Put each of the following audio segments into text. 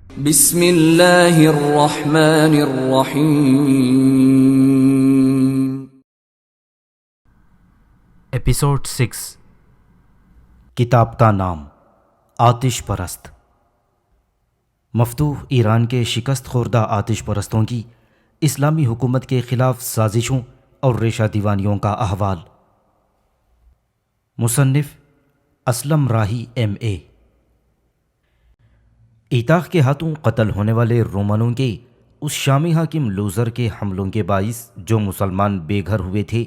بسم اللہ الرحمن الرحیم۔ ایپیسوڈ 6۔ کتاب کا نام آتش پرست۔ مفتوح ایران کے شکست خوردہ آتش پرستوں کی اسلامی حکومت کے خلاف سازشوں اور ریشہ دیوانیوں کا احوال۔ مصنف اسلم راہی MA۔ ایتاخ کے ہاتھوں قتل ہونے والے رومنوں کے اس شامی حاکم لوزر کے حملوں کے باعث جو مسلمان بے گھر ہوئے تھے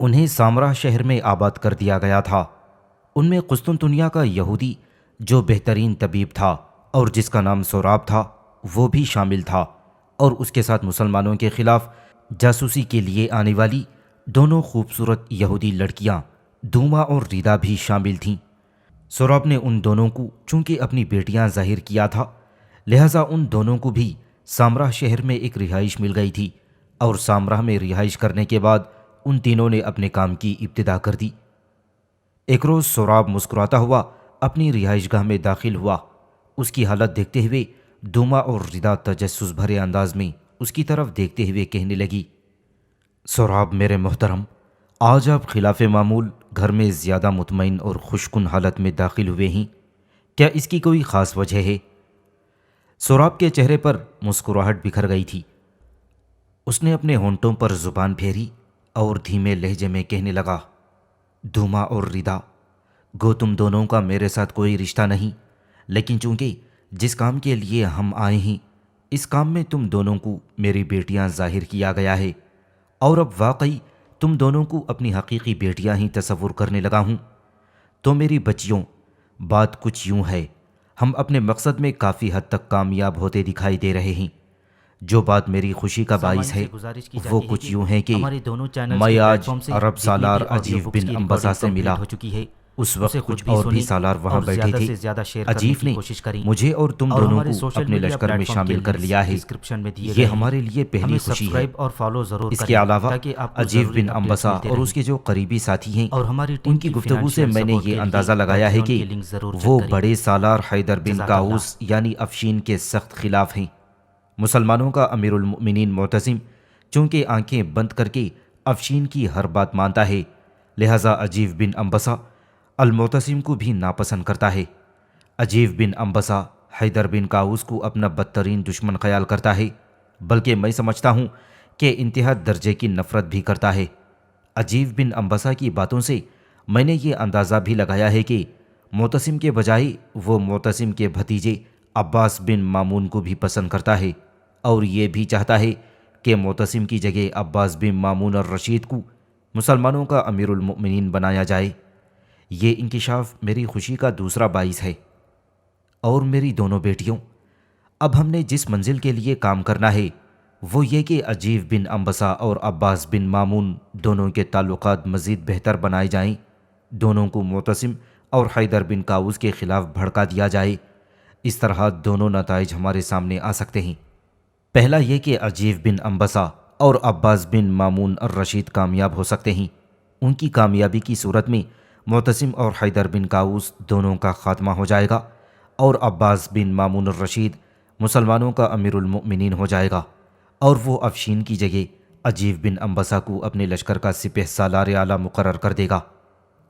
انہیں سامرا شہر میں آباد کر دیا گیا تھا۔ ان میں قسطنطنیہ کا یہودی جو بہترین طبیب تھا اور جس کا نام سوراب تھا وہ بھی شامل تھا، اور اس کے ساتھ مسلمانوں کے خلاف جاسوسی کے لیے آنے والی دونوں خوبصورت یہودی لڑکیاں دوما اور ریدا بھی شامل تھیں۔ سوراب نے ان دونوں کو چونکہ اپنی بیٹیاں ظاہر کیا تھا، لہٰذا ان دونوں کو بھی سامرا شہر میں ایک رہائش مل گئی تھی، اور سامرا میں رہائش کرنے کے بعد ان تینوں نے اپنے کام کی ابتدا کر دی۔ ایک روز سوراب مسکراتا ہوا اپنی رہائش گاہ میں داخل ہوا۔ اس کی حالت دیکھتے ہوئے دوما اور ریدا تجسس بھرے انداز میں اس کی طرف دیکھتے ہوئے کہنے لگی، سوراب میرے محترم، آج آپ خلاف معمول گھر میں زیادہ مطمئن اور خوشکن حالت میں داخل ہوئے ہیں، کیا اس کی کوئی خاص وجہ ہے؟ سوراب کے چہرے پر مسکراہٹ بکھر گئی تھی۔ اس نے اپنے ہونٹوں پر زبان پھیری اور دھیمے لہجے میں کہنے لگا، دوما اور ریدا، گو تم دونوں کا میرے ساتھ کوئی رشتہ نہیں، لیکن چونکہ جس کام کے لیے ہم آئے ہیں اس کام میں تم دونوں کو میری بیٹیاں ظاہر کیا گیا ہے، اور اب واقعی تم دونوں کو اپنی حقیقی بیٹیاں ہی تصور کرنے لگا ہوں۔ تو میری بچیوں، بات کچھ یوں ہے، ہم اپنے مقصد میں کافی حد تک کامیاب ہوتے دکھائی دے رہے ہیں۔ جو بات میری خوشی کا باعث ہے وہ کچھ یوں ہے کہ میں آج عرب سالار عجیب بن انبسا سے ملا۔ اس وقت کچھ اور بھی سالار وہاں بیٹھے تھے۔ عجیب نے مجھے اور تم دونوں کو اپنے لشکر میں شامل کر لیا ہے، یہ ہمارے لیے پہلی خوشی ہے۔ اس کے علاوہ عجیب بن انبسا اور اس کے جو قریبی ساتھی ہیں ان کی گفتگو سے میں نے یہ اندازہ لگایا ہے کہ وہ بڑے سالار حیدر بن کاؤس یعنی افشین کے سخت خلاف ہیں۔ مسلمانوں کا امیر المؤمنین معتصم چونکہ آنکھیں بند کر کے افشین کی ہر بات مانتا ہے، لہٰذا عجیب بن انبسا المعتصم کو بھی ناپسند کرتا ہے۔ عجیب بن انبسا حیدر بن کاؤس کو اپنا بدترین دشمن خیال کرتا ہے، بلکہ میں سمجھتا ہوں کہ انتہا درجے کی نفرت بھی کرتا ہے۔ عجیب بن انبسا کی باتوں سے میں نے یہ اندازہ بھی لگایا ہے کہ معتصم کے بجائے وہ معتصم کے بھتیجے عباس بن مامون کو بھی پسند کرتا ہے، اور یہ بھی چاہتا ہے کہ معتصم کی جگہ عباس بن مامون الرشید کو مسلمانوں کا امیر المؤمنین بنایا جائے۔ یہ انکشاف میری خوشی کا دوسرا باعث ہے۔ اور میری دونوں بیٹیوں، اب ہم نے جس منزل کے لیے کام کرنا ہے وہ یہ کہ عجیب بن انبسا اور عباس بن مامون دونوں کے تعلقات مزید بہتر بنائے جائیں، دونوں کو معتصم اور حیدر بن کاؤس کے خلاف بھڑکا دیا جائے۔ اس طرح دونوں نتائج ہمارے سامنے آ سکتے ہیں۔ پہلا یہ کہ عجیب بن انبسا اور عباس بن مامون الرشید کامیاب ہو سکتے ہیں۔ ان کی کامیابی کی صورت میں معتصم اور حیدر بن کاؤس دونوں کا خاتمہ ہو جائے گا، اور عباس بن مامون الرشید مسلمانوں کا امیر المؤمنین ہو جائے گا، اور وہ افشین کی جگہ عجیب بن انبسا کو اپنے لشکر کا سپہ سالار اعلیٰ مقرر کر دے گا،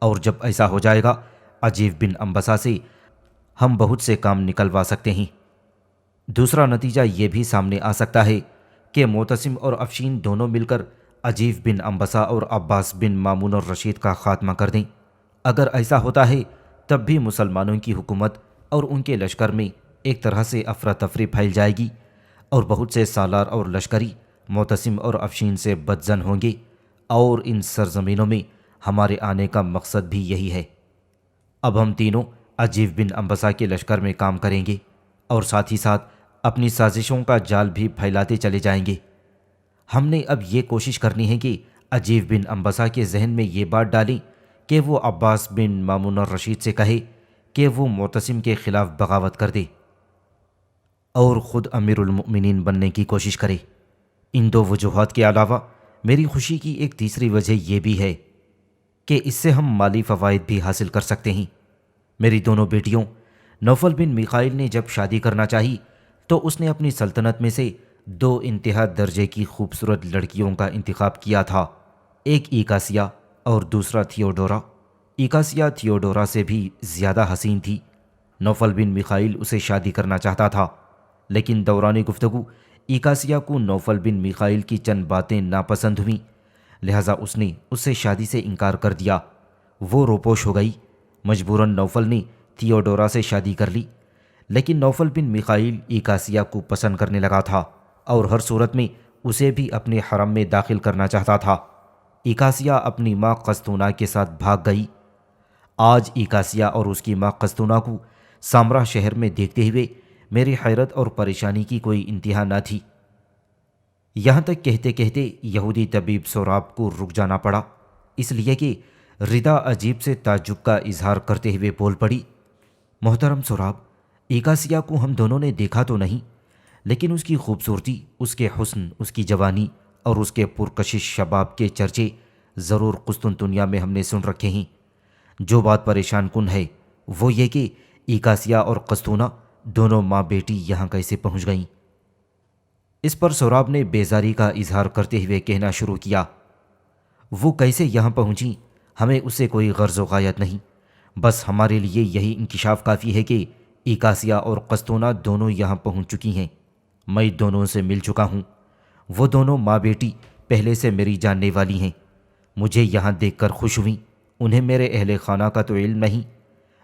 اور جب ایسا ہو جائے گا عجیب بن انبسا سے ہم بہت سے کام نکلوا سکتے ہیں۔ دوسرا نتیجہ یہ بھی سامنے آ سکتا ہے کہ معتصم اور افشین دونوں مل کر عجیب بن انبسا اور عباس بن مامون الرشید کا خاتمہ کر دیں۔ اگر ایسا ہوتا ہے تب بھی مسلمانوں کی حکومت اور ان کے لشکر میں ایک طرح سے افراتفری پھیل جائے گی، اور بہت سے سالار اور لشکری معتصم اور افشین سے بدظن ہوں گے، اور ان سرزمینوں میں ہمارے آنے کا مقصد بھی یہی ہے۔ اب ہم تینوں عجیب بن انبسا کے لشکر میں کام کریں گے، اور ساتھ ہی ساتھ اپنی سازشوں کا جال بھی پھیلاتے چلے جائیں گے۔ ہم نے اب یہ کوشش کرنی ہے کہ عجیب بن انبسا کے ذہن میں یہ بات ڈالیں کہ وہ عباس بن مامون الرشید سے کہے کہ وہ معتصم کے خلاف بغاوت کر دے اور خود امیر المؤمنین بننے کی کوشش کرے۔ ان دو وجوہات کے علاوہ میری خوشی کی ایک تیسری وجہ یہ بھی ہے کہ اس سے ہم مالی فوائد بھی حاصل کر سکتے ہیں۔ میری دونوں بیٹیوں، نوفل بن میخائیل نے جب شادی کرنا چاہی تو اس نے اپنی سلطنت میں سے 2 انتہا درجے کی خوبصورت لڑکیوں کا انتخاب کیا تھا، ایک ایکاسیا اور دوسرا تھیوڈورا۔ ایکاسیا تھیوڈورا سے بھی زیادہ حسین تھی۔ نوفل بن میخائیل اسے شادی کرنا چاہتا تھا، لیکن دوران گفتگو ایکاسیا کو نوفل بن میخائیل کی چند باتیں ناپسند ہوئیں، لہٰذا اس نے اس سے شادی سے انکار کر دیا۔ وہ روپوش ہو گئی۔ مجبوراً نوفل نے تھیوڈورا سے شادی کر لی، لیکن نوفل بن میخائیل ایکاسیا کو پسند کرنے لگا تھا اور ہر صورت میں اسے بھی اپنے حرم میں داخل کرنا چاہتا تھا۔ ایکاسیا اپنی ماں قسطونہ کے ساتھ بھاگ گئی۔ آج ایکاسیا اور اس کی ماں قسطونہ کو سامرا شہر میں دیکھتے ہوئے میری حیرت اور پریشانی کی کوئی انتہا نہ تھی۔ یہاں تک کہتے کہتے یہودی طبیب سوراب کو رک جانا پڑا، اس لیے کہ ردا عجیب سے تعجب کا اظہار کرتے ہوئے بول پڑی، محترم سوراب، ایکاسیا کو ہم دونوں نے دیکھا تو نہیں، لیکن اس کی خوبصورتی، اس کے حسن، اس کی جوانی اور اس کے پرکشش شباب کے چرچے ضرور قسطنطنیہ میں ہم نے سن رکھے ہیں۔ جو بات پریشان کن ہے وہ یہ کہ ایکاسیا اور قسطونہ دونوں ماں بیٹی یہاں کیسے پہنچ گئیں؟ اس پر سوراب نے بیزاری کا اظہار کرتے ہوئے کہنا شروع کیا، وہ کیسے یہاں پہنچیں ہمیں اس سے کوئی غرض و غایت نہیں، بس ہمارے لیے یہی انکشاف کافی ہے کہ ایکاسیا اور قسطونہ دونوں یہاں پہنچ چکی ہیں۔ میں دونوں سے مل چکا ہوں، وہ دونوں ماں بیٹی پہلے سے میری جاننے والی ہیں، مجھے یہاں دیکھ کر خوش ہوئیں۔ انہیں میرے اہل خانہ کا تو علم نہیں۔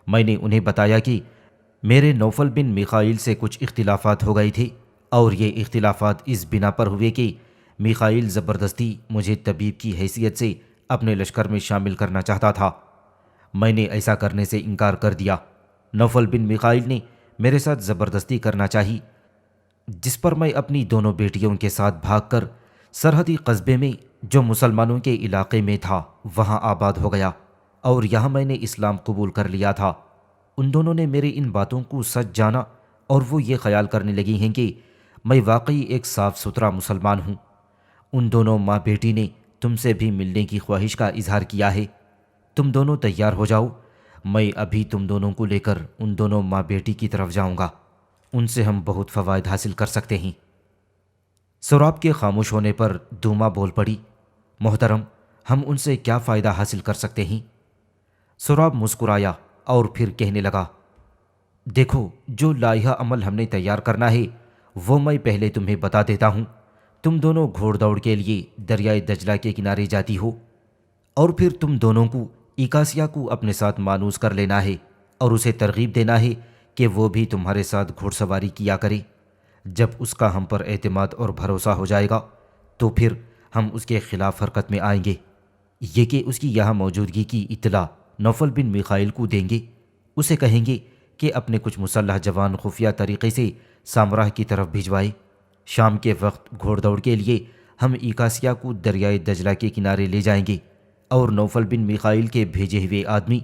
میں نے انہیں بتایا کہ میرے نوفل بن میخائیل سے کچھ اختلافات ہو گئے تھے، اور یہ اختلافات اس بنا پر ہوئے کہ میخائیل زبردستی مجھے طبیب کی حیثیت سے اپنے لشکر میں شامل کرنا چاہتا تھا۔ میں نے ایسا کرنے سے انکار کر دیا۔ نوفل بن میخائیل نے میرے ساتھ زبردستی کرنا چاہی، جس پر میں اپنی دونوں بیٹیوں کے ساتھ بھاگ کر سرحدی قصبے میں جو مسلمانوں کے علاقے میں تھا وہاں آباد ہو گیا، اور یہاں میں نے اسلام قبول کر لیا تھا۔ ان دونوں نے میری ان باتوں کو سچ جانا، اور وہ یہ خیال کرنے لگی ہیں کہ میں واقعی ایک صاف ستھرا مسلمان ہوں۔ ان دونوں ماں بیٹی نے تم سے بھی ملنے کی خواہش کا اظہار کیا ہے۔ تم دونوں تیار ہو جاؤ، میں ابھی تم دونوں کو لے کر ان دونوں ماں بیٹی کی طرف جاؤں گا، ان سے ہم بہت فوائد حاصل کر سکتے ہیں۔ سوراب کے خاموش ہونے پر دوما بول پڑی، محترم، ہم ان سے کیا فائدہ حاصل کر سکتے ہیں؟ سوراب مسکرایا اور پھر کہنے لگا، دیکھو، جو لائحہ عمل ہم نے تیار کرنا ہے وہ میں پہلے تمہیں بتا دیتا ہوں۔ تم دونوں گھوڑ دوڑ کے لیے دریائے دجلہ کے کنارے جاتی ہو، اور پھر تم دونوں کو ایکاسیا کو اپنے ساتھ مانوس کر لینا ہے اور اسے ترغیب دینا ہے کہ وہ بھی تمہارے ساتھ گھوڑ سواری کیا کرے۔ جب اس کا ہم پر اعتماد اور بھروسہ ہو جائے گا تو پھر ہم اس کے خلاف حرکت میں آئیں گے۔ یہ کہ اس کی یہاں موجودگی کی اطلاع نوفل بن میخائیل کو دیں گے، اسے کہیں گے کہ اپنے کچھ مسلح جوان خفیہ طریقے سے سامراہ کی طرف بھجوائے۔ شام کے وقت گھوڑ دوڑ کے لیے ہم ایکاسیا کو دریائے دجلہ کے کنارے لے جائیں گے، اور نوفل بن میخائیل کے بھیجے ہوئے آدمی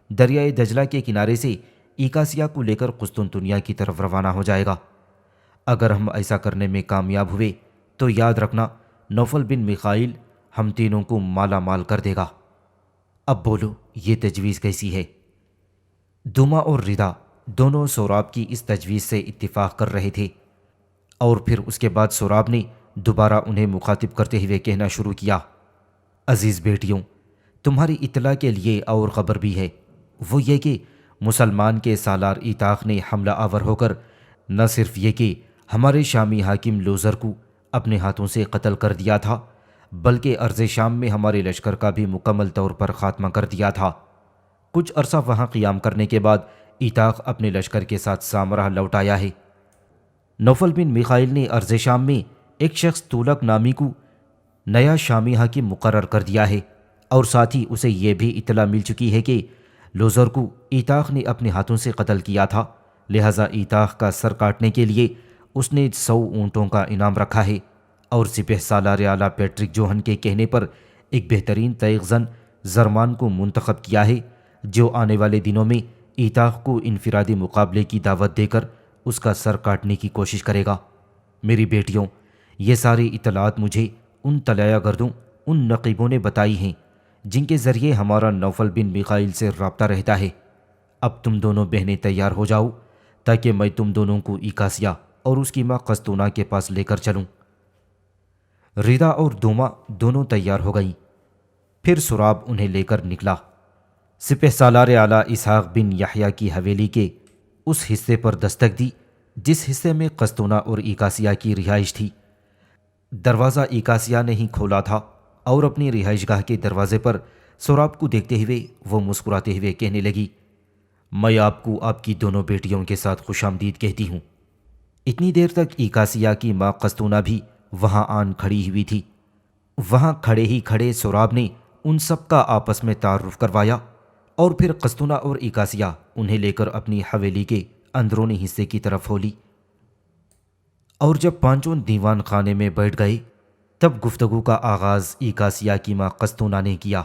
دریائے دجلہ کے کنارے سے ایکاسیا کو لے کر قسطنطنیہ کی طرف روانہ ہو جائے گا۔ اگر ہم ایسا کرنے میں کامیاب ہوئے تو یاد رکھنا، نوفل بن میخائیل ہم تینوں کو مالا مال کر دے گا۔ اب بولو، یہ تجویز کیسی ہے؟ دوما اور ردا دونوں سوراب کی اس تجویز سے اتفاق کر رہے تھے، اور پھر اس کے بعد سوراب نے دوبارہ انہیں مخاطب کرتے ہوئے کہنا شروع کیا، عزیز بیٹیوں، تمہاری اطلاع کے لیے اور خبر بھی ہے، وہ یہ کہ مسلمان کے سالار ایتاخ نے حملہ آور ہو کر نہ صرف یہ کہ ہمارے شامی حاکم لوزر کو اپنے ہاتھوں سے قتل کر دیا تھا، بلکہ ارض شام میں ہمارے لشکر کا بھی مکمل طور پر خاتمہ کر دیا تھا۔ کچھ عرصہ وہاں قیام کرنے کے بعد ایتاخ اپنے لشکر کے ساتھ سامراہ لوٹ آیا ہے۔ نوفل بن میخائیل نے ارض شام میں ایک شخص تولک نامی کو نیا شامی حاکم مقرر کر دیا ہے، اور ساتھ ہی اسے یہ بھی اطلاع مل چکی ہے کہ لوزر کو ایتاخ نے اپنے ہاتھوں سے قتل کیا تھا، لہٰذا ایتاخ کا سر کاٹنے کے لیے اس نے 100 اونٹوں کا انعام رکھا ہے، اور سپہ سالار اعلیٰ پیٹرک جوہن کے کہنے پر ایک بہترین تیغ زن زرمان کو منتخب کیا ہے، جو آنے والے دنوں میں ایتاخ کو انفرادی مقابلے کی دعوت دے کر اس کا سر کاٹنے کی کوشش کرے گا۔ میری بیٹیوں، یہ ساری اطلاعات مجھے ان طلایہ گردوں، ان نقیبوں نے بتائی ہیں جن کے ذریعے ہمارا نوفل بن میخائیل سے رابطہ رہتا ہے۔ اب تم دونوں بہنیں تیار ہو جاؤ تاکہ میں تم دونوں کو ایکاسیا اور اس کی ماں قسطونہ کے پاس لے کر چلوں۔ ردا اور دوما دونوں تیار ہو گئیں۔ پھر سراب انہیں لے کر نکلا۔ سپہ سالار اعلیٰ اسحاق بن یحییٰ کی حویلی کے اس حصے پر دستک دی جس حصے میں قسطونہ اور ایکاسیہ کی رہائش تھی۔ دروازہ ایکاسیہ نے ہی کھولا تھا اور اپنی رہائش گاہ کے دروازے پر سراب کو دیکھتے ہوئے وہ مسکراتے ہوئے کہنے لگی، میں آپ کو آپ کی دونوں بیٹیوں کے ساتھ خوش آمدید کہتی ہوں۔ اتنی دیر تک ایکاسیہ کی ماں قسطونہ بھی وہاں آن کھڑی ہوئی تھی۔ وہاں کھڑے ہی کھڑے سراب نے ان سب کا آپس میں تعارف کروایا اور پھر قسطونہ اور ایکاسیہ انہیں لے کر اپنی حویلی کے اندرونی حصے کی طرف ہو لی۔ اور جب پانچوں دیوان خانے میں بیٹھ گئے تب گفتگو کا آغاز ایکاسیہ کی ماں قسطونہ نے کیا۔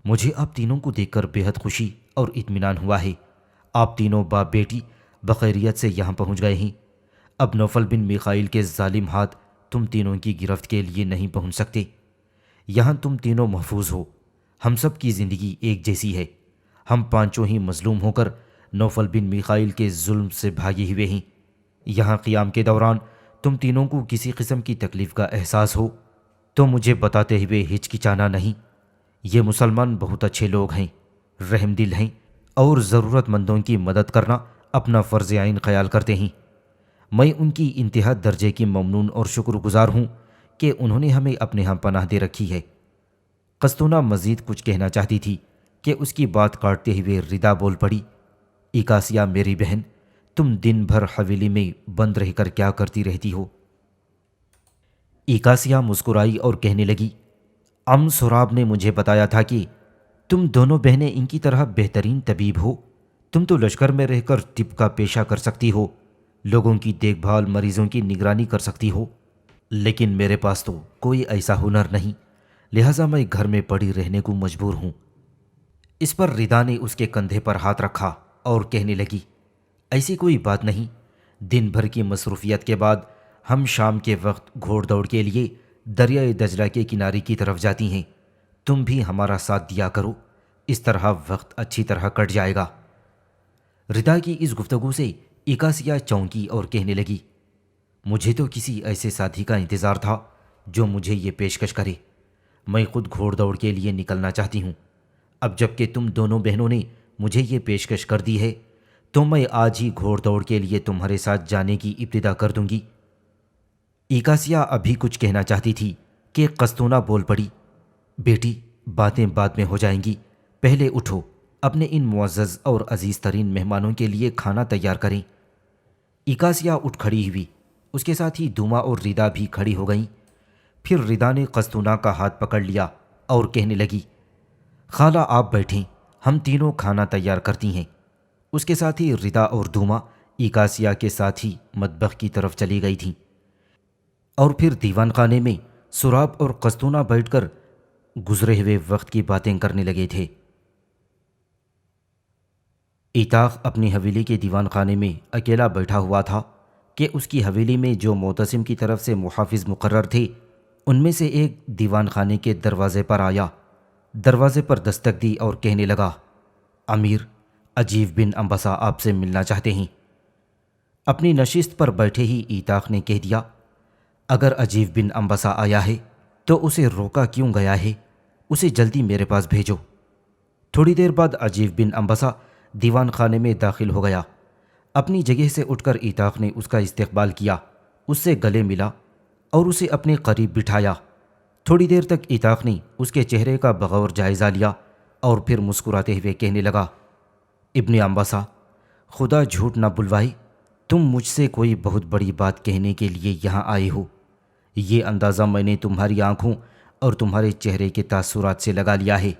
مجھے آپ تینوں کو دیکھ کر بے حد خوشی اور اطمینان ہوا ہے۔ آپ تینوں باپ بیٹی بخیریت سے یہاں پہنچ گئے ہیں۔ اب نوفل بن میخائیل کے ظالم ہاتھ تم تینوں کی گرفت کے لیے نہیں پہنچ سکتے۔ یہاں تم تینوں محفوظ ہو۔ ہم سب کی زندگی ایک جیسی ہے۔ ہم پانچوں ہی مظلوم ہو کر نوفل بن میخائیل کے ظلم سے بھاگے ہوئے ہیں۔ یہاں قیام کے دوران تم تینوں کو کسی قسم کی تکلیف کا احساس ہو تو مجھے بتاتے ہوئے ہچکچانا نہیں۔ یہ مسلمان بہت اچھے لوگ ہیں، رحم دل ہیں اور ضرورت مندوں کی مدد کرنا اپنا فرض عین خیال کرتے ہیں۔ میں ان کی انتہا درجے کی ممنون اور شکر گزار ہوں کہ انہوں نے ہمیں اپنے ہاں پناہ دے رکھی ہے۔ قسطونہ مزید کچھ کہنا چاہتی تھی کہ اس کی بات کاٹتے ہوئے ردا بول پڑی، ایکاسیہ میری بہن، تم دن بھر حویلی میں بند رہ کر کیا کرتی رہتی ہو؟ ایکاسیہ مسکرائی اور کہنے لگی، سراب نے مجھے بتایا تھا کہ تم دونوں بہنیں ان کی طرح بہترین طبیب ہو۔ تم تو لشکر میں رہ کر طب کا پیشہ کر سکتی ہو، لوگوں کی دیکھ بھال، مریضوں کی نگرانی کر سکتی ہو، لیکن میرے پاس تو کوئی ایسا ہنر نہیں، لہٰذا میں گھر میں پڑی رہنے کو مجبور ہوں۔ اس پر ردا نے اس کے کندھے پر ہاتھ رکھا اور کہنے لگی، ایسی کوئی بات نہیں۔ دن بھر کی مصروفیت کے بعد ہم شام کے وقت گھوڑ دوڑ کے لیے دریائے دجلہ کے کنارے کی طرف جاتی ہیں۔ تم بھی ہمارا ساتھ دیا کرو، اس طرح وقت اچھی طرح کٹ جائے گا۔ ردا کی اس گفتگو سے ایکاسیہ چونکی اور کہنے لگی، مجھے تو کسی ایسے ساتھی کا انتظار تھا جو مجھے یہ پیشکش کرے۔ میں خود گھوڑ دوڑ کے لیے نکلنا چاہتی ہوں۔ اب جب کہ تم دونوں بہنوں نے مجھے یہ پیشکش کر دی ہے تو میں آج ہی گھوڑ دوڑ کے لیے تمہارے ساتھ جانے کی ابتدا کر دوں گی۔ ایکاسیہ ابھی کچھ کہنا چاہتی تھی کہ قسطونہ بول پڑی، بیٹی باتیں بعد میں ہو جائیں گی، پہلے اٹھو، اپنے ان معزز اور عزیز ترین مہمانوں کے لیے کھانا تیار کریں۔ ایکاسیہ اٹھ کھڑی ہوئی، اس کے ساتھ ہی دوما اور ردا بھی کھڑی ہو گئیں۔ پھر ردا نے قسطونہ کا ہاتھ پکڑ لیا اور کہنے لگی، خالہ آپ بیٹھیں، ہم تینوں کھانا تیار کرتی ہیں۔ اس کے ساتھ ہی ردا اور دوما ایکاسیہ کے ساتھ ہی مطبخ کی طرف چلی گئی تھیں، اور پھر دیوان خانے میں سراب اور قسطونہ بیٹھ کر گزرے ہوئے وقت کی باتیں کرنے لگے تھے۔ ایتاخ اپنی حویلی کے دیوان خانے میں اکیلا بیٹھا ہوا تھا کہ اس کی حویلی میں جو معتصم کی طرف سے محافظ مقرر تھے ان میں سے ایک دیوان خانے کے دروازے پر آیا، دروازے پر دستک دی اور کہنے لگا، امیر عجیب بن انبسہ آپ سے ملنا چاہتے ہیں۔ اپنی نشست پر بیٹھے ہی ایتاخ نے کہہ دیا، اگر عجیب بن انبسہ آیا ہے تو اسے روکا کیوں گیا ہے؟ اسے جلدی میرے پاس بھیجو۔ تھوڑی دیر بعد عجیب بن انبسہ دیوان خانے میں داخل ہو گیا۔ اپنی جگہ سے اٹھ کر ایتاخ نے اس کا استقبال کیا، اس سے گلے ملا اور اسے اپنے قریب بٹھایا۔ تھوڑی دیر تک ایتاخ نے اس کے چہرے کا بغور جائزہ لیا اور پھر مسکراتے ہوئے کہنے لگا، ابن انبسہ، خدا جھوٹ نہ بلوائے، تم مجھ سے کوئی بہت بڑی بات کہنے کے لیے یہاں آئے ہو۔ یہ اندازہ میں نے تمہاری آنکھوں اور تمہارے چہرے کے تاثرات سے لگا لیا ہے۔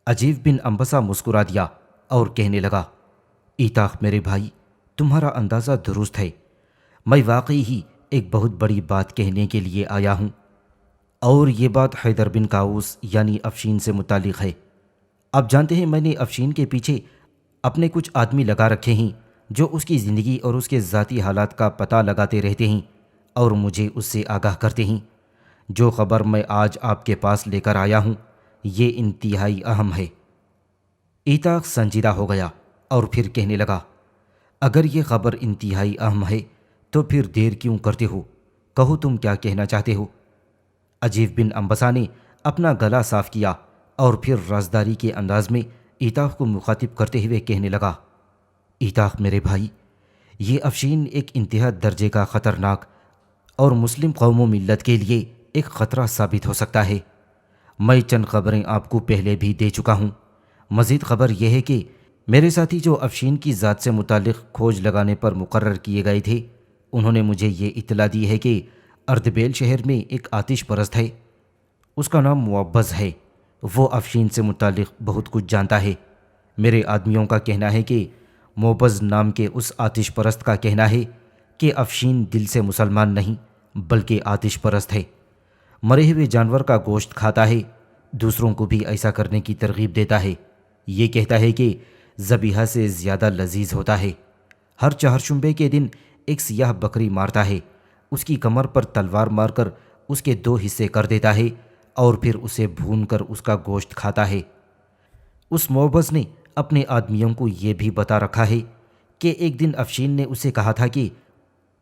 عجیب بن انبسہ مسکرا دیا اور کہنے لگا، ایتاخ میرے بھائی، تمہارا اندازہ درست ہے، میں واقعی ہی ایک بہت بڑی بات کہنے کے لیے آیا ہوں، اور یہ بات حیدر بن کاؤس یعنی افشین سے متعلق ہے۔ آپ جانتے ہیں میں نے افشین کے پیچھے اپنے کچھ آدمی لگا رکھے ہیں جو اس کی زندگی اور اس کے ذاتی حالات کا پتہ لگاتے رہتے ہیں اور مجھے اس سے آگاہ کرتے ہیں۔ جو خبر میں آج آپ کے پاس لے کر آیا ہوں یہ انتہائی اہم ہے۔ ایتاخ سنجیدہ ہو گیا اور پھر کہنے لگا، اگر یہ خبر انتہائی اہم ہے تو پھر دیر کیوں کرتے ہو؟ کہو تم کیا کہنا چاہتے ہو؟ عجیب بن انبسا نے اپنا گلا صاف کیا اور پھر رازداری کے انداز میں ایتاخ کو مخاطب کرتے ہوئے کہنے لگا، ایتاخ میرے بھائی، یہ افشین ایک انتہا درجے کا خطرناک اور مسلم قوم و ملت کے لیے ایک خطرہ ثابت ہو سکتا ہے۔ میں چند خبریں آپ کو پہلے بھی دے چکا ہوں۔ مزید خبر یہ ہے کہ میرے ساتھی جو افشین کی ذات سے متعلق کھوج لگانے پر مقرر کیے گئے تھے، انہوں نے مجھے یہ اطلاع دی ہے کہ اردبیل شہر میں ایک آتش پرست ہے، اس کا نام معبز ہے، وہ افشین سے متعلق بہت کچھ جانتا ہے۔ میرے آدمیوں کا کہنا ہے کہ معبز نام کے اس آتش پرست کا کہنا ہے کہ افشین دل سے مسلمان نہیں بلکہ آتش پرست ہے، مرے ہوئے جانور کا گوشت کھاتا ہے، دوسروں کو بھی ایسا کرنے کی ترغیب دیتا ہے۔ یہ کہتا ہے کہ ذبیحہ سے زیادہ لذیذ ہوتا ہے۔ ہر چہارشنبے کے دن ایک سیاہ بکری مارتا ہے، اس کی کمر پر تلوار مار کر اس کے 2 حصے کر دیتا ہے اور پھر اسے بھون کر اس کا گوشت کھاتا ہے۔ اس معبز نے اپنے آدمیوں کو یہ بھی بتا رکھا ہے کہ ایک دن افشین نے اسے کہا تھا کہ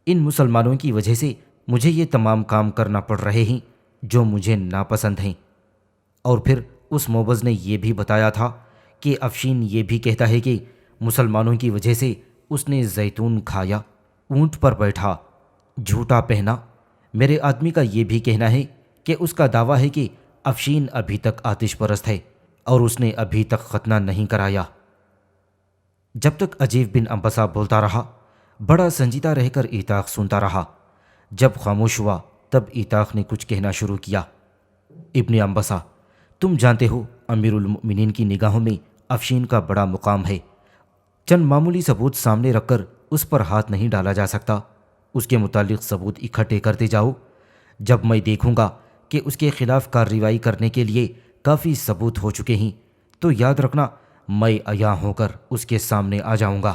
ان مسلمانوں کی وجہ سے مجھے یہ تمام کام کرنا پڑ رہے ہیں جو مجھے ناپسند ہیں، اور پھر اس معبز نے یہ بھی بتایا تھا کہ افشین یہ بھی کہتا ہے کہ مسلمانوں کی وجہ سے اس نے زیتون کھایا، اونٹ پر بیٹھا، جھوٹا پہنا۔ میرے آدمی کا یہ بھی کہنا ہے کہ اس کا دعویٰ ہے کہ افشین ابھی تک آتش پرست ہے اور اس نے ابھی تک ختنہ نہیں کرایا۔ جب تک عجیب بن انبسا بولتا رہا، بڑا سنجیدہ رہ کر ایتاخ سنتا رہا۔ جب خاموش ہوا تب ایتاخ نے کچھ کہنا شروع کیا۔ ابن انبسا، تم جانتے ہو امیر المؤمنین کی نگاہوں میں افشین کا بڑا مقام ہے۔ چند معمولی ثبوت سامنے رکھ کر اس پر ہاتھ نہیں ڈالا جا سکتا۔ اس کے متعلق ثبوت اکٹھے کرتے جاؤ۔ جب میں دیکھوں گا کہ اس کے خلاف کارروائی کرنے کے لیے کافی ثبوت ہو چکے ہیں تو یاد رکھنا میں عیاں ہو کر اس کے سامنے آ جاؤں گا۔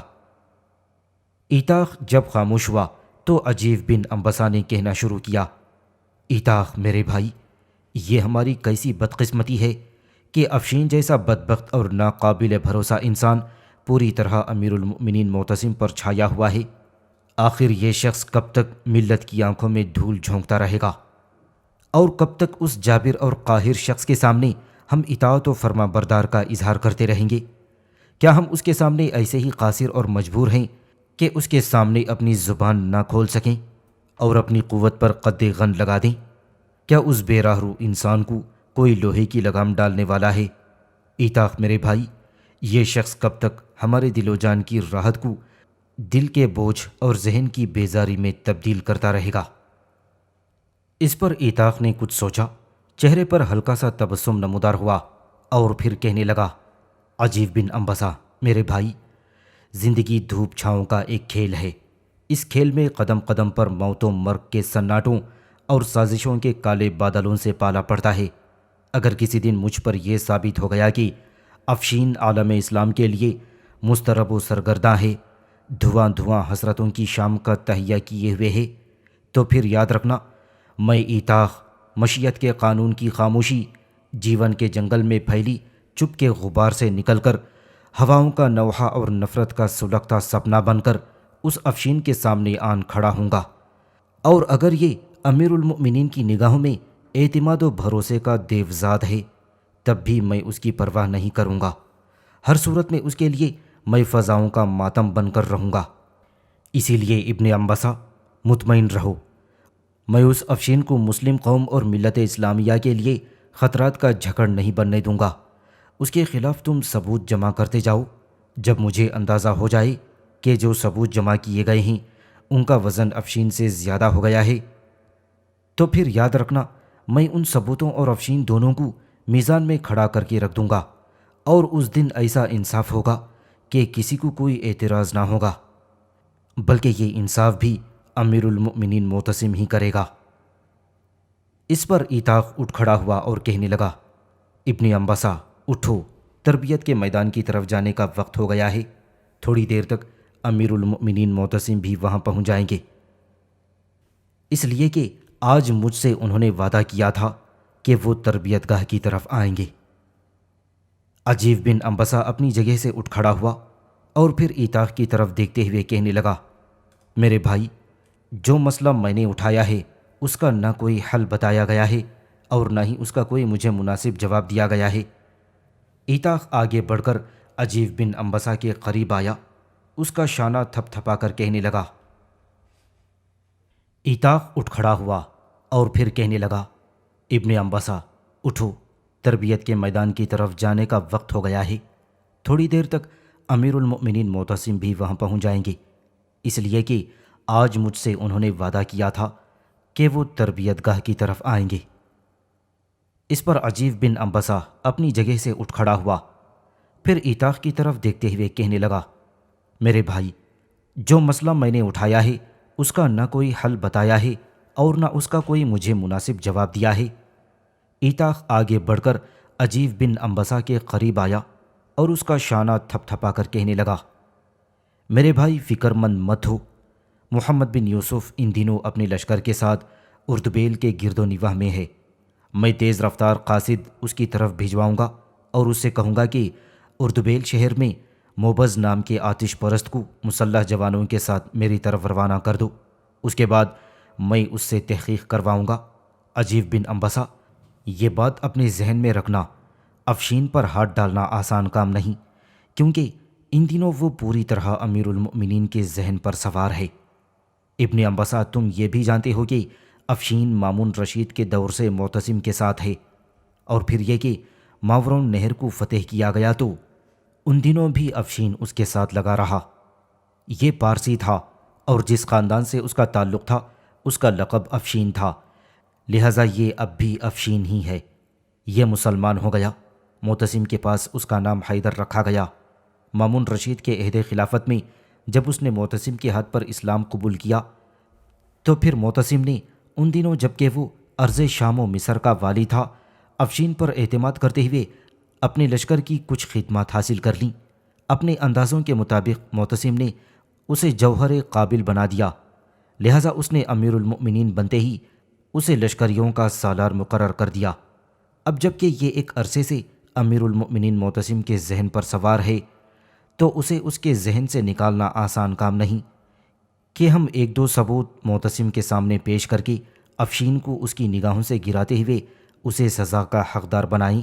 ایتاخ جب خاموش ہوا تو عجیب بن انبسا نے کہنا شروع کیا، ایتاخ میرے بھائی، یہ ہماری کیسی بدقسمتی ہے کہ افشین جیسا بدبخت اور ناقابل بھروسہ انسان پوری طرح امیر المؤمنین معتصم پر چھایا ہوا ہے۔ آخر یہ شخص کب تک ملت کی آنکھوں میں دھول جھونکتا رہے گا، اور کب تک اس جابر اور قاہر شخص کے سامنے ہم اطاعت و فرما بردار کا اظہار کرتے رہیں گے؟ کیا ہم اس کے سامنے ایسے ہی قاصر اور مجبور ہیں کہ اس کے سامنے اپنی زبان نہ کھول سکیں اور اپنی قوت پر قد غن لگا دیں؟ کیا اس بے راہ رو انسان کو کوئی لوہے کی لگام ڈالنے والا ہے؟ ایتاخ میرے بھائی، یہ شخص کب تک ہمارے دل و جان کی راحت کو دل کے بوجھ اور ذہن کی بیزاری میں تبدیل کرتا رہے گا؟ اس پر ایتاخ نے کچھ سوچا، چہرے پر ہلکا سا تبسم نمودار ہوا اور پھر کہنے لگا، عجیب بن انبسا میرے بھائی، زندگی دھوپ چھاؤں کا ایک کھیل ہے۔ اس کھیل میں قدم قدم پر موت و مرگ کے سناٹوں اور سازشوں کے کالے بادلوں سے پالا پڑتا ہے۔ اگر کسی دن مجھ پر یہ ثابت ہو گیا کہ افشین عالم اسلام کے لیے مسترب و سرگرداں ہے، دھواں دھواں حسرتوں کی شام کا تہیہ کیے ہوئے ہے، تو پھر یاد رکھنا میں ایتاخ مشیت کے قانون کی خاموشی جیون کے جنگل میں پھیلی چپ کے غبار سے نکل کر ہواؤں کا نوحہ اور نفرت کا سلگتا سپنا بن کر اس افشین کے سامنے آن کھڑا ہوں گا، اور اگر یہ امیر المؤمنین کی نگاہوں میں اعتماد و بھروسے کا دیوزاد ہے تب بھی میں اس کی پرواہ نہیں کروں گا۔ ہر صورت میں اس کے لیے میں فضاؤں کا ماتم بن کر رہوں گا۔ اسی لیے ابن انبسا مطمئن رہو، میں اس افشین کو مسلم قوم اور ملت اسلامیہ کے لیے خطرات کا جھکڑ نہیں بننے دوں گا۔ اس کے خلاف تم ثبوت جمع کرتے جاؤ۔ جب مجھے اندازہ ہو جائے کہ جو ثبوت جمع کیے گئے ہیں ان کا وزن افشین سے زیادہ ہو گیا ہے تو پھر یاد رکھنا میں ان ثبوتوں اور افشین دونوں کو میزان میں کھڑا کر کے رکھ دوں گا، اور اس دن ایسا انصاف ہوگا کہ کسی کو کوئی اعتراض نہ ہوگا، بلکہ یہ انصاف بھی امیر المؤمنین معتصم ہی کرے گا۔ اس پر ایتاخ اٹھ کھڑا ہوا اور کہنے لگا، ابن انبسا اٹھو، تربیت کے میدان کی طرف جانے کا وقت ہو گیا ہے۔ تھوڑی دیر تک امیر المؤمنین معتصم بھی وہاں پہنچ جائیں گے، اس لیے کہ آج مجھ سے انہوں نے وعدہ کیا تھا کہ وہ تربیت گاہ کی طرف آئیں گے۔ عجیب بن انبسا اپنی جگہ سے اٹھ کھڑا ہوا اور پھر ایتاخ کی طرف دیکھتے ہوئے کہنے لگا، میرے بھائی، جو مسئلہ میں نے اٹھایا ہے اس کا نہ کوئی حل بتایا گیا ہے اور نہ ہی اس کا کوئی مجھے مناسب جواب دیا گیا ہے۔ ایتاخ آگے بڑھ کر عجیب بن انبسا کے قریب آیا، اس کا شانہ تھپ تھپا کر کہنے لگا۔ ایتاخ اٹھ کھڑا ہوا اور پھر کہنے لگا، ابن انبسا اٹھو، تربیت کے میدان کی طرف جانے کا وقت ہو گیا ہے۔ تھوڑی دیر تک امیر المؤمنین معتصم بھی وہاں پہنچ جائیں گے، اس لیے کہ آج مجھ سے انہوں نے وعدہ کیا تھا کہ وہ تربیت گاہ کی طرف آئیں گے۔ اس پر عجیب بن انبسا اپنی جگہ سے اٹھ کھڑا ہوا، پھر ایتاخ کی طرف دیکھتے ہوئے کہنے لگا، میرے بھائی، جو مسئلہ میں نے اٹھایا ہے اس کا نہ کوئی حل بتایا ہے اور نہ اس کا کوئی مجھے مناسب جواب دیا ہے۔ ایتاخ آگے بڑھ کر عجیب بن انبسا کے قریب آیا اور اس کا شانہ تھپ تھپا کر کہنے لگا، میرے بھائی فکر مند مت ہو، محمد بن یوسف ان دنوں اپنے لشکر کے ساتھ اردبیل کے گرد و نواح میں ہے۔ میں تیز رفتار قاصد اس کی طرف بھجواؤں گا اور اس سے کہوں گا کہ اردبیل شہر میں موبز نام کے آتش پرست کو مسلح جوانوں کے ساتھ میری طرف روانہ کر دو۔ اس کے بعد میں اس سے تحقیق کرواؤں گا۔ عجیب بن انبسا، یہ بات اپنے ذہن میں رکھنا، افشین پر ہاتھ ڈالنا آسان کام نہیں، کیونکہ ان دنوں وہ پوری طرح امیر المؤمنین کے ذہن پر سوار ہے۔ ابن انبسا، تم یہ بھی جانتے ہو کہ افشین مامون رشید کے دور سے معتصم کے ساتھ ہے، اور پھر یہ کہ ماورون نہر کو فتح کیا گیا تو ان دنوں بھی افشین اس کے ساتھ لگا رہا۔ یہ پارسی تھا اور جس خاندان سے اس کا تعلق تھا اس کا لقب افشین تھا، لہٰذا یہ اب بھی افشین ہی ہے۔ یہ مسلمان ہو گیا، معتصم کے پاس اس کا نام حیدر رکھا گیا۔ مامون رشید کے عہد خلافت میں جب اس نے معتصم کے ہاتھ پر اسلام قبول کیا تو پھر معتصم نے ان دنوں جبکہ وہ ارض شام و مصر کا والی تھا، افشین پر اعتماد کرتے ہوئے اپنے لشکر کی کچھ خدمات حاصل کر لیں۔ اپنے اندازوں کے مطابق معتصم نے اسے جوہر قابل بنا دیا، لہٰذا اس نے امیر المؤمنین بنتے ہی اسے لشکریوں کا سالار مقرر کر دیا۔ اب جب کہ یہ ایک عرصے سے امیر المؤمنین معتصم کے ذہن پر سوار ہے تو اسے اس کے ذہن سے نکالنا آسان کام نہیں کہ ہم ایک دو ثبوت معتصم کے سامنے پیش کر کے افشین کو اس کی نگاہوں سے گراتے ہوئے اسے سزا کا حقدار بنائیں۔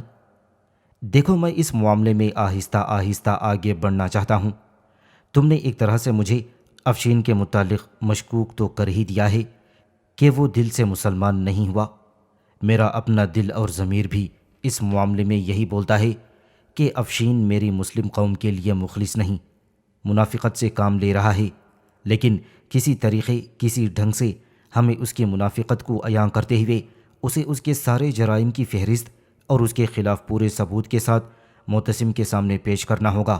دیکھو، میں اس معاملے میں آہستہ آہستہ آگے بڑھنا چاہتا ہوں۔ تم نے ایک طرح سے مجھے افشین کے متعلق مشکوک تو کر ہی دیا ہے کہ وہ دل سے مسلمان نہیں ہوا۔ میرا اپنا دل اور ضمیر بھی اس معاملے میں یہی بولتا ہے کہ افشین میری مسلم قوم کے لیے مخلص نہیں، منافقت سے کام لے رہا ہے، لیکن کسی طریقے کسی ڈھنگ سے ہمیں اس کی منافقت کو عیاں کرتے ہوئے اسے اس کے سارے جرائم کی فہرست اور اس کے خلاف پورے ثبوت کے ساتھ معتصم کے سامنے پیش کرنا ہوگا،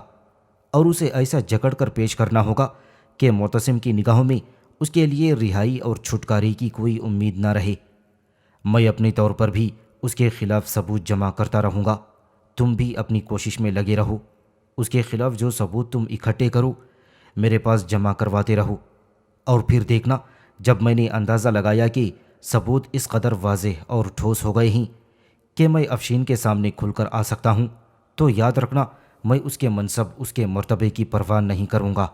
اور اسے ایسا جکڑ کر پیش کرنا ہوگا کہ معتصم کی نگاہوں میں اس کے لیے رہائی اور چھٹکارے کی کوئی امید نہ رہے۔ میں اپنے طور پر بھی اس کے خلاف ثبوت جمع کرتا رہوں گا، تم بھی اپنی کوشش میں لگے رہو، اس کے خلاف جو ثبوت تم اکٹھے کرو میرے پاس جمع کرواتے رہو، اور پھر دیکھنا جب میں نے اندازہ لگایا کہ ثبوت اس قدر واضح اور ٹھوس ہو گئے ہیں کہ میں افشین کے سامنے کھل کر آ سکتا ہوں، تو یاد رکھنا میں اس کے منصب اس کے مرتبے کی پرواہ نہیں کروں گا،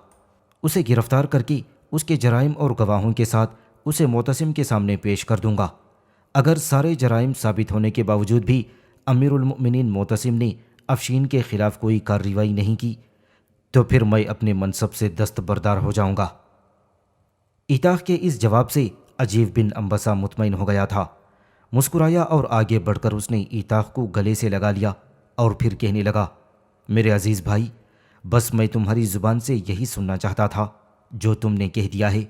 اسے گرفتار کر کے اس کے جرائم اور گواہوں کے ساتھ اسے معتصم کے سامنے پیش کر دوں گا۔ اگر سارے جرائم ثابت ہونے کے باوجود بھی امیر المؤمنین معتصم نے افشین کے خلاف کوئی کارروائی نہیں کی تو پھر میں اپنے منصب سے دستبردار ہو جاؤں گا۔ ایتاخ کے اس جواب سے عجیب بن انبسا مطمئن ہو گیا تھا، مسکرایا اور آگے بڑھ کر اس نے ایتاخ کو گلے سے لگا لیا اور پھر کہنے لگا، میرے عزیز بھائی، بس میں تمہاری زبان سے یہی سننا چاہتا تھا جو تم نے کہہ دیا ہے،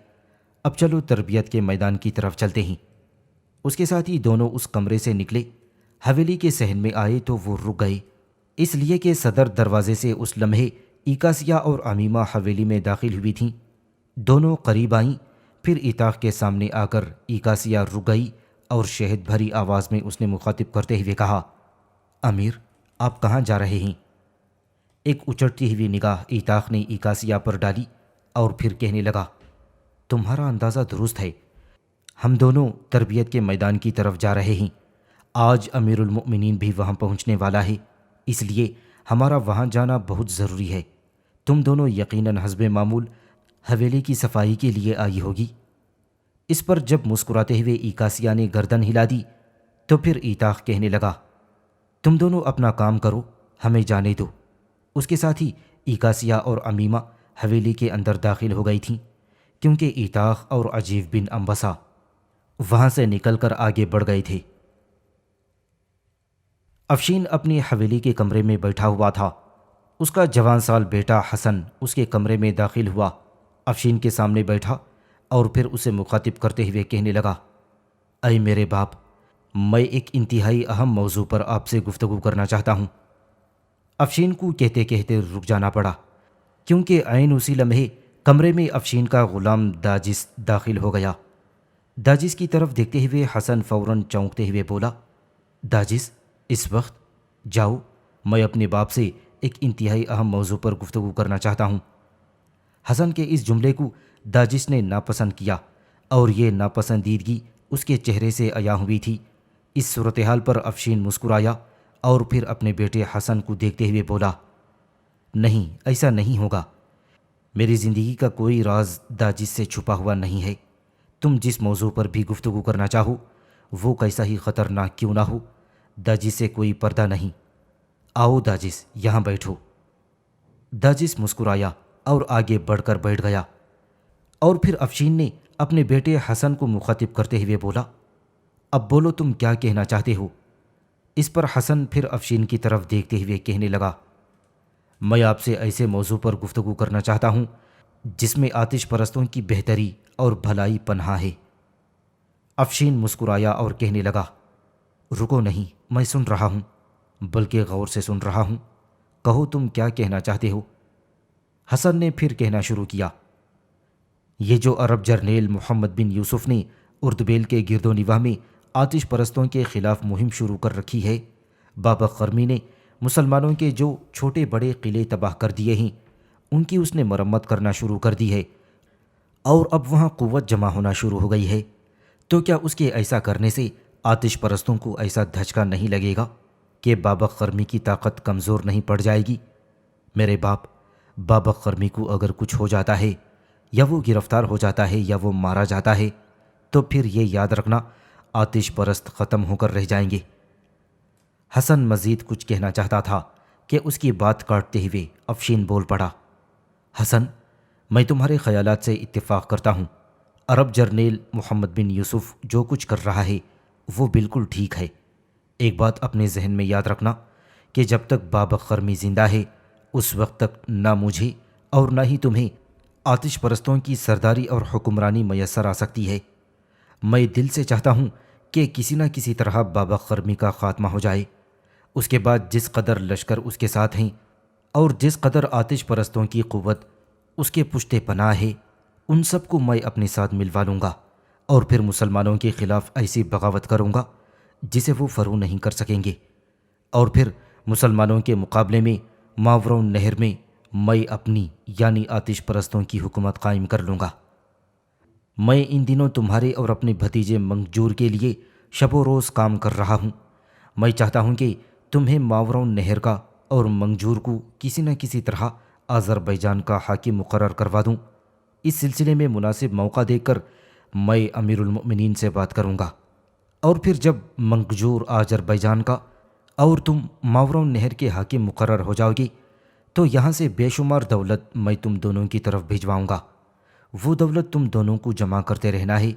اب چلو تربیت کے میدان کی طرف چلتے ہیں۔ اس کے ساتھ ہی دونوں اس کمرے سے نکلے، حویلی کے صحن میں آئے تو وہ رک گئے، اس لیے کہ صدر دروازے سے اس لمحے ایکاسیہ اور عمیمہ حویلی میں داخل ہوئی تھیں۔ دونوں قریب آئیں، پھر ایتاخ کے سامنے آ کر ایکاسیہ رک گئی اور شہد بھری آواز میں اس نے مخاطب کرتے ہوئے کہا، امیر، آپ کہاں جا رہے ہیں؟ ایک اچڑتی ہوئی نگاہ ایتاخ نے ایکاسیہ پر ڈالی اور پھر کہنے لگا، تمہارا اندازہ درست ہے، ہم دونوں تربیت کے میدان کی طرف جا رہے ہیں۔ آج امیر المؤمنین بھی وہاں پہنچنے والا ہے، اس لیے ہمارا وہاں جانا بہت ضروری ہے۔ تم دونوں یقیناً حسب معمول حویلی کی صفائی کے لیے آئی ہوگی۔ اس پر جب مسکراتے ہوئے ایکاسیہ نے گردن ہلا دی تو پھر ایتاخ کہنے لگا، تم دونوں اپنا کام کرو، ہمیں جانے دو۔ اس کے ساتھ ہی ایکاسیہ اور امیمہ حویلی کے اندر داخل ہو گئی تھیں، کیونکہ ایتاخ اور عجیب بن انبسہ وہاں سے نکل کر آگے بڑھ گئے تھے۔ افشین اپنی حویلی کے کمرے میں بیٹھا ہوا تھا۔ اس کا جوان سال بیٹا حسن اس کے کمرے میں داخل ہوا، افشین کے سامنے بیٹھا اور پھر اسے مخاطب کرتے ہوئے کہنے لگا، اے میرے باپ، میں ایک انتہائی اہم موضوع پر آپ سے گفتگو کرنا چاہتا ہوں۔ افشین کو کہتے کہتے رک جانا پڑا، کیونکہ عین اسی لمحے کمرے میں افشین کا غلام داجس داخل ہو گیا۔ داجس کی طرف دیکھتے ہوئے حسن فوراً چونکتے ہوئے بولا، داجس، اس وقت؟ جاؤ، میں اپنے باپ سے ایک انتہائی اہم موضوع پر گفتگو کرنا چاہتا ہوں۔ حسن کے اس جملے کو داجس نے ناپسند کیا اور یہ ناپسندیدگی اس کے چہرے سے عیاں ہوئی تھی۔ اس صورتحال پر افشین مسکرایا اور پھر اپنے بیٹے حسن کو دیکھتے ہوئے بولا، نہیں، ایسا نہیں ہوگا۔ میری زندگی کا کوئی راز داجس سے چھپا ہوا نہیں ہے۔ تم جس موضوع پر بھی گفتگو کرنا چاہو وہ کیسا ہی خطرناک کیوں نہ ہو، داجس سے کوئی پردہ نہیں۔ آؤ داجس، یہاں بیٹھو۔ داجس مسکرایا اور آگے بڑھ کر بیٹھ گیا، اور پھر افشین نے اپنے بیٹے حسن کو مخاطب کرتے ہوئے بولا، اب بولو، تم کیا کہنا چاہتے ہو؟ اس پر حسن پھر افشین کی طرف دیکھتے ہوئے کہنے لگا، میں آپ سے ایسے موضوع پر گفتگو کرنا چاہتا ہوں جس میں آتش پرستوں کی بہتری اور بھلائی پنہاں ہے۔ افشین مسکرایا اور کہنے لگا، رکو، نہیں، میں سن رہا ہوں، بلکہ غور سے سن رہا ہوں، کہو تم کیا کہنا چاہتے ہو۔ حسن نے پھر کہنا شروع کیا، یہ جو عرب جرنیل محمد بن یوسف نے اردبیل کے گرد و نواح میں آتش پرستوں کے خلاف مہم شروع کر رکھی ہے، بابا قرمی نے مسلمانوں کے جو چھوٹے بڑے قلعے تباہ کر دیے ہیں ان کی اس نے مرمت کرنا شروع کر دی ہے، اور اب وہاں قوت جمع ہونا شروع ہو گئی ہے۔ تو کیا اس کے ایسا کرنے سے آتش پرستوں کو ایسا دھچکا نہیں لگے گا کہ بابا قرمی کی طاقت کمزور نہیں پڑ جائے گی؟ میرے باپ، بابا قرمی کو اگر کچھ ہو جاتا ہے، یا وہ گرفتار ہو جاتا ہے، یا وہ مارا جاتا ہے، تو پھر یہ یاد رکھنا، آتش پرست ختم ہو کر رہ جائیں گے۔ حسن مزید کچھ کہنا چاہتا تھا کہ اس کی بات کاٹتے ہوئے افشین بول پڑا، حسن، میں تمہارے خیالات سے اتفاق کرتا ہوں۔ عرب جرنیل محمد بن یوسف جو کچھ کر رہا ہے وہ بالکل ٹھیک ہے۔ ایک بات اپنے ذہن میں یاد رکھنا کہ جب تک بابا قرمی زندہ ہے اس وقت تک نہ مجھے اور نہ ہی تمہیں آتش پرستوں کی سرداری اور حکمرانی میسر آ سکتی ہے۔ میں دل سے چاہتا ہوں کہ کسی نہ کسی طرح بابا قرمی کا خاتمہ ہو جائے۔ اس کے بعد جس قدر لشکر اس کے ساتھ ہیں اور جس قدر آتش پرستوں کی قوت اس کے پشت پناہ ہے، ان سب کو میں اپنے ساتھ ملوا لوں گا، اور پھر مسلمانوں کے خلاف ایسی بغاوت کروں گا جسے وہ فرو نہیں کر سکیں گے، اور پھر مسلمانوں کے مقابلے میں ماورا نہر میں میں اپنی یعنی آتش پرستوں کی حکومت قائم کر لوں گا۔ میں ان دنوں تمہارے اور اپنے بھتیجے منگجور کے لیے شب و روز کام کر رہا ہوں۔ میں چاہتا ہوں کہ تمہیں ماورا نہر کا اور منگجور کو کسی نہ کسی طرح آذربائیجان کا حاکم مقرر کروا دوں۔ اس سلسلے میں مناسب موقع دیکھ کر میں امیر المؤمنین سے بات کروں گا، اور پھر جب منگجور آذربائیجان کا اور تم ماورا نہر کے حاکم مقرر ہو جاؤ گے تو یہاں سے بے شمار دولت میں تم دونوں کی طرف بھجواؤں گا۔ وہ دولت تم دونوں کو جمع کرتے رہنا ہے،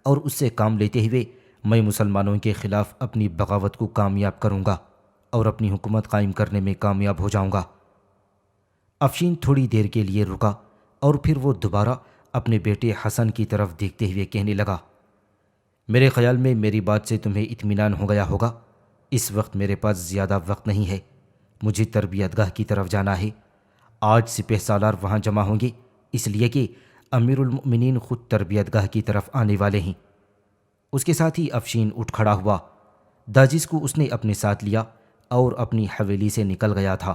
اور اس سے کام لیتے ہوئے میں مسلمانوں کے خلاف اپنی بغاوت کو کامیاب کروں گا اور اپنی حکومت قائم کرنے میں کامیاب ہو جاؤں گا۔ افشین تھوڑی دیر کے لیے رکا اور پھر وہ دوبارہ اپنے بیٹے حسن کی طرف دیکھتے ہوئے کہنے لگا، میرے خیال میں میری بات سے تمہیں اطمینان ہو گیا ہوگا۔ اس وقت میرے پاس زیادہ وقت نہیں ہے، مجھے تربیت گاہ کی طرف جانا ہے۔ آج سپہ سالار وہاں جمع ہوں گے، اس لیے کہ امیر المؤمنین خود تربیت گاہ کی طرف آنے والے ہیں۔ اس کے ساتھ ہی افشین اٹھ کھڑا ہوا۔ داجس کو اس نے اپنے ساتھ لیا اور اپنی حویلی سے نکل گیا تھا۔